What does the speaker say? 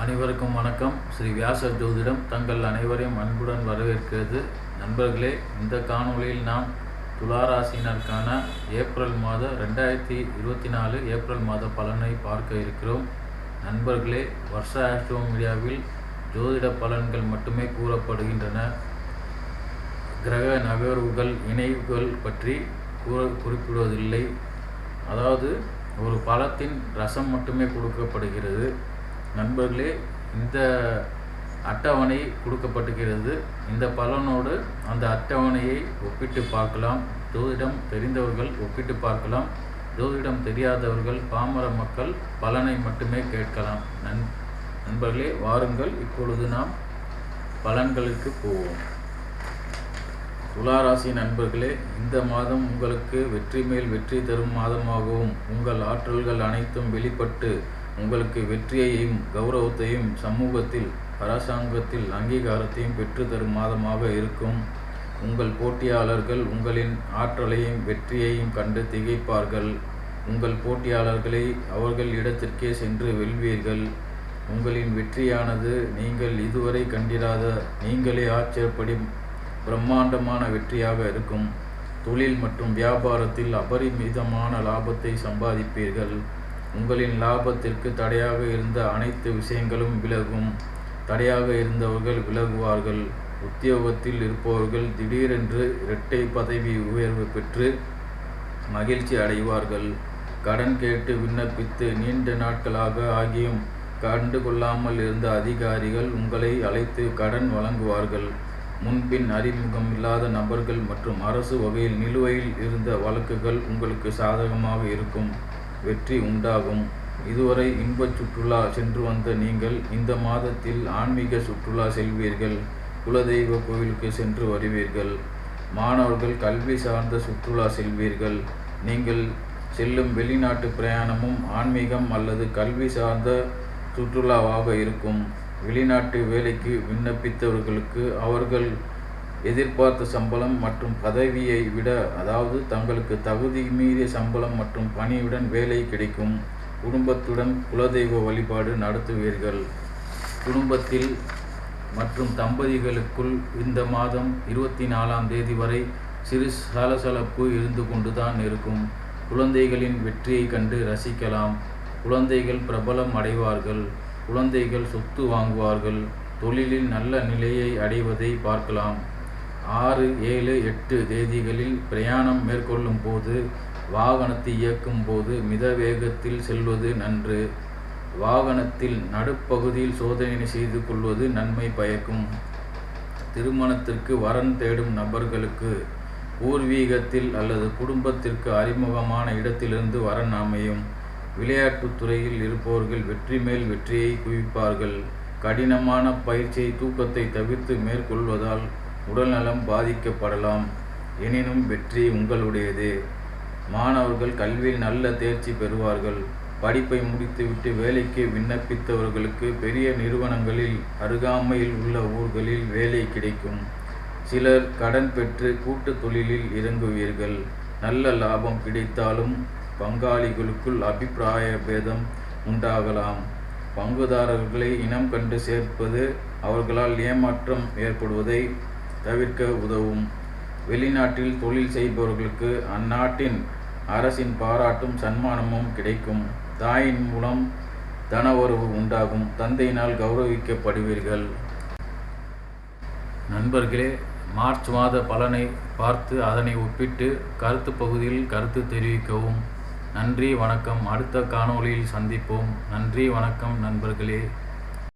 அனைவருக்கும் வணக்கம். ஸ்ரீ வியாசர் ஜோதிடம் தங்கள் அனைவரையும் அன்புடன் வரவேற்கிறது. நண்பர்களே, இந்த காணொளியில் நாம் துளாராசினருக்கான ஏப்ரல் மாத 2024 ஏப்ரல் மாத பலனை பார்க்க இருக்கிறோம். நண்பர்களே, வருஷ ஆஸ்ட்ரோ மீடியாவில் ஜோதிட பலன்கள் மட்டுமே கூறப்படுகின்றன. கிரக நகர்வுகள் இணைவுகள் பற்றி குறிப்பிடுவதில்லை. அதாவது ஒரு பழத்தின் ரசம் மட்டுமே கொடுக்கப்படுகிறது. நண்பர்களே, இந்த அட்டவணை கொடுக்கப்பட்டிருக்கிறது. இந்த பலனோடு அந்த அட்டவணையை ஒப்பிட்டு பார்க்கலாம். ஜோதிடம் தெரிந்தவர்கள் ஒப்பிட்டு பார்க்கலாம். ஜோதிடம் தெரியாதவர்கள், பாமர மக்கள் பலனை மட்டுமே கேட்கலாம். நண்பர்களே, வாருங்கள், இப்பொழுது நாம் பலன்களுக்கு போவோம். துளாராசி நண்பர்களே, இந்த மாதம் உங்களுக்கு வெற்றி மேல் வெற்றி தரும் மாதமாகவும் உங்கள் ஆற்றல்கள் அனைத்தும் வெளிப்பட்டு உங்களுக்கு வெற்றியையும் கௌரவத்தையும் சமூகத்தில் அரசாங்கத்தில் அங்கீகாரத்தையும் பெற்று தரும் மாதமாக இருக்கும். உங்கள் போட்டியாளர்கள் உங்களின் ஆற்றலையும் வெற்றியையும் கண்டு திகைப்பார்கள். உங்கள் போட்டியாளர்களை அவர்கள் இடத்திற்கே சென்று வெல்வீர்கள். உங்களின் வெற்றியானது நீங்கள் இதுவரை கண்டிராத, நீங்களே ஆச்சரியப்படும் பிரம்மாண்டமான வெற்றியாக இருக்கும். தொழில் மற்றும் வியாபாரத்தில் அபரிமிதமான லாபத்தை சம்பாதிப்பீர்கள். உங்களின் லாபத்திற்கு தடையாக இருந்த அனைத்து விஷயங்களும் விலகும். தடையாக இருந்தவர்கள் விலகுவார்கள். உத்தியோகத்தில் இருப்பவர்கள் திடீரென்று இரட்டை பதவி உயர்வு பெற்று மகிழ்ச்சி அடைவார்கள். கடன் கேட்டு விண்ணப்பித்து நீண்ட நாட்களாக ஆகியும் கண்டுகொள்ளாமல் இருந்த அதிகாரிகள் உங்களை அழைத்து கடன் வழங்குவார்கள். முன்பின் அறிமுகம் இல்லாத நபர்கள் மற்றும் அரசு வகையில் நிலுவையில் இருந்த வழக்குகள் உங்களுக்கு சாதகமாக இருக்கும். வெற்றி உண்டாகும். இதுவரை இன்பச் சுற்றுலா சென்று வந்த நீங்கள் இந்த மாதத்தில் ஆன்மீக சுற்றுலா செல்வீர்கள். குலதெய்வ கோவிலுக்கு சென்று வருவீர்கள். மாணவர்கள் கல்வி சார்ந்த சுற்றுலா செல்வீர்கள். நீங்கள் செல்லும் வெளிநாட்டு பிரயாணமும் ஆன்மீகம் அல்லது கல்வி சார்ந்த சுற்றுலாவாக இருக்கும். வெளிநாட்டு வேலைக்கு விண்ணப்பித்தவர்களுக்கு அவர்கள் எதிர்பார்த்த சம்பளம் மற்றும் பதவியை விட, அதாவது தங்களுக்கு தகுதி மீறிய சம்பளம் மற்றும் பணியுடன் வேலை கிடைக்கும். குடும்பத்துடன் குலதெய்வ வழிபாடு நடத்துவீர்கள். குடும்பத்தில் மற்றும் தம்பதிகளுக்குள் இந்த மாதம் 24ஆம் தேதி வரை சிறு சலசலப்பு இருந்து கொண்டுதான் இருக்கும். குழந்தைகளின் வெற்றியை கண்டு ரசிக்கலாம். குழந்தைகள் பிரபலம் அடைவார்கள். குழந்தைகள் சொத்து வாங்குவார்கள். தொழிலில் நல்ல நிலையை அடைவதை பார்க்கலாம். 6, 7, 8 தேதிகளில் பிரயாணம் மேற்கொள்ளும் போது, வாகனத்தை இயக்கும் போது மித வேகத்தில் செல்வது நன்று. வாகனத்தில் நடுப்பகுதியில் சோதனை செய்து கொள்வது நன்மை பயக்கும். திருமணத்திற்கு வரன் தேடும் நபர்களுக்கு பூர்வீகத்தில் அல்லது குடும்பத்திற்கு அறிமுகமான இடத்திலிருந்து வரன் அமையும். விளையாட்டுத் துறையில் இருப்பவர்கள் வெற்றி மேல் வெற்றியை குவிப்பார்கள். கடினமான பயிற்சியை தூக்கத்தை தவிர்த்து மேற்கொள்வதால் உடல்நலம் பாதிக்கப்படலாம். எனினும் வெற்றி உங்களுடையது. மாணவர்கள் கல்வியில் நல்ல தேர்ச்சி பெறுவார்கள். படிப்பை முடித்துவிட்டு வேலைக்கு விண்ணப்பித்தவர்களுக்கு பெரிய நிறுவனங்களில் அருகாமையில் உள்ள ஊர்களில் வேலை கிடைக்கும். சிலர் கடன் பெற்று கூட்டு தொழிலில் இறங்குவீர்கள். நல்ல லாபம் கிடைத்தாலும் பங்காளிகளுக்குள் அபிப்பிராய பேதம் உண்டாகலாம். பங்குதாரர்களை இனம் கண்டு சேர்ப்பது அவர்களால் ஏமாற்றம் ஏற்படுவதை தவிர்க்க உதவும். வெளிநாட்டில் தொழில் செய்பவர்களுக்கு அந்நாட்டின் அரசின் பாராட்டும் சன்மானமும் கிடைக்கும். தாயின் மூலம் தனவரவு உண்டாகும். தந்தையினால் கௌரவிக்கப்படுவீர்கள். நண்பர்களே, மார்ச் மாத பலனை பார்த்து அதனை ஒப்பிட்டு கருத்து பகுதியில் கருத்து தெரிவிக்கவும். நன்றி, வணக்கம். அடுத்த காணொளியில் சந்திப்போம். நன்றி, வணக்கம் நண்பர்களே.